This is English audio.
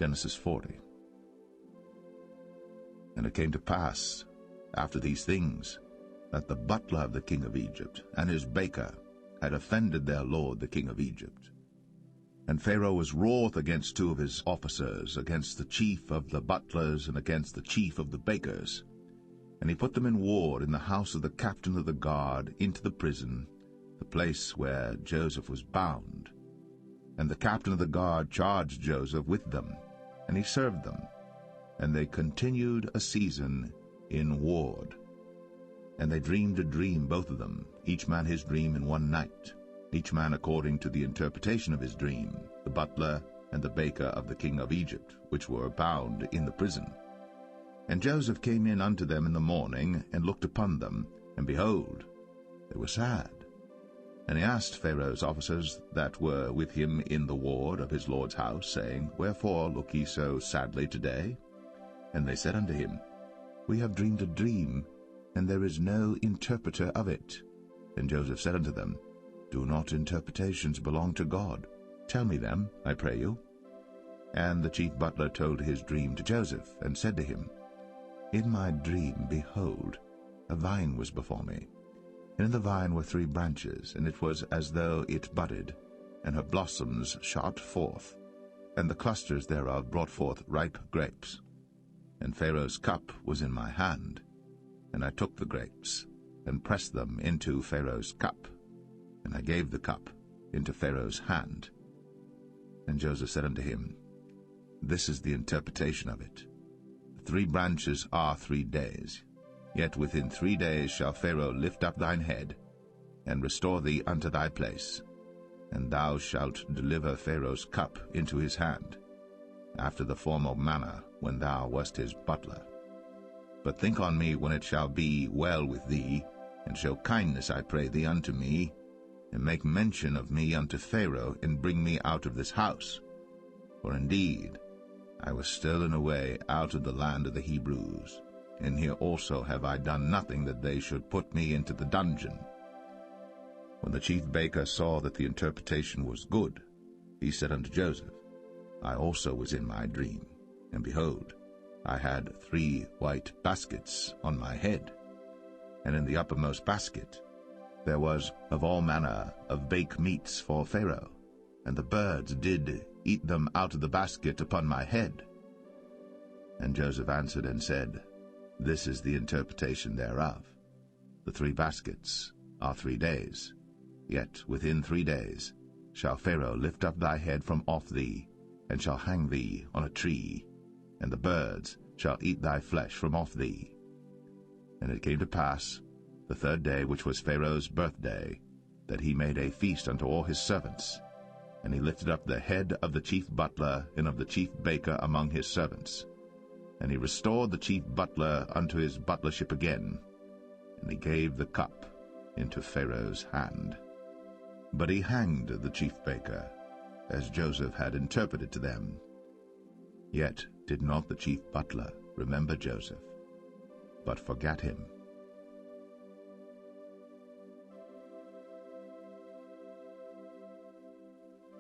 Genesis 40. And it came to pass, after these things, that the butler of the king of Egypt and his baker had offended their lord the king of Egypt. And Pharaoh was wroth against two of his officers, against the chief of the butlers and against the chief of the bakers. And he put them in ward in the house of the captain of the guard into the prison, the place where Joseph was bound. And the captain of the guard charged Joseph with them, and he served them. And they continued a season in ward. And they dreamed a dream, both of them, each man his dream in one night, each man according to the interpretation of his dream, the butler and the baker of the king of Egypt, which were bound in the prison. And Joseph came in unto them in the morning, and looked upon them, and behold, they were sad. And he asked Pharaoh's officers that were with him in the ward of his lord's house, saying, Wherefore look ye so sadly today? And they said unto him, We have dreamed a dream, and there is no interpreter of it. And Joseph said unto them, Do not interpretations belong to God? Tell me them, I pray you. And the chief butler told his dream to Joseph, and said to him, In my dream, behold, a vine was before me. And in the vine were 3 branches, and it was as though it budded, and her blossoms shot forth, and the clusters thereof brought forth ripe grapes. And Pharaoh's cup was in my hand, and I took the grapes, and pressed them into Pharaoh's cup, and I gave the cup into Pharaoh's hand. And Joseph said unto him, This is the interpretation of it. The 3 branches are 3 days. Yet within 3 days shall Pharaoh lift up thine head, and restore thee unto thy place, and thou shalt deliver Pharaoh's cup into his hand, after the former manner when thou wast his butler. But think on me when it shall be well with thee, and show kindness, I pray thee, unto me, and make mention of me unto Pharaoh, and bring me out of this house. For indeed I was stolen away out of the land of the Hebrews, and here also have I done nothing that they should put me into the dungeon. When the chief baker saw that the interpretation was good, he said unto Joseph, I also was in my dream, and behold, I had 3 white baskets on my head, and in the uppermost basket there was of all manner of baked meats for Pharaoh, and the birds did eat them out of the basket upon my head. And Joseph answered and said, This is the interpretation thereof. The 3 baskets are 3 days, yet within 3 days shall Pharaoh lift up thy head from off thee, and shall hang thee on a tree, and the birds shall eat thy flesh from off thee. And it came to pass, the 3rd day, which was Pharaoh's birthday, that he made a feast unto all his servants. And he lifted up the head of the chief butler and of the chief baker among his servants. And he restored the chief butler unto his butlership again, and he gave the cup into Pharaoh's hand. But he hanged the chief baker, as Joseph had interpreted to them. Yet did not the chief butler remember Joseph, but forgat him.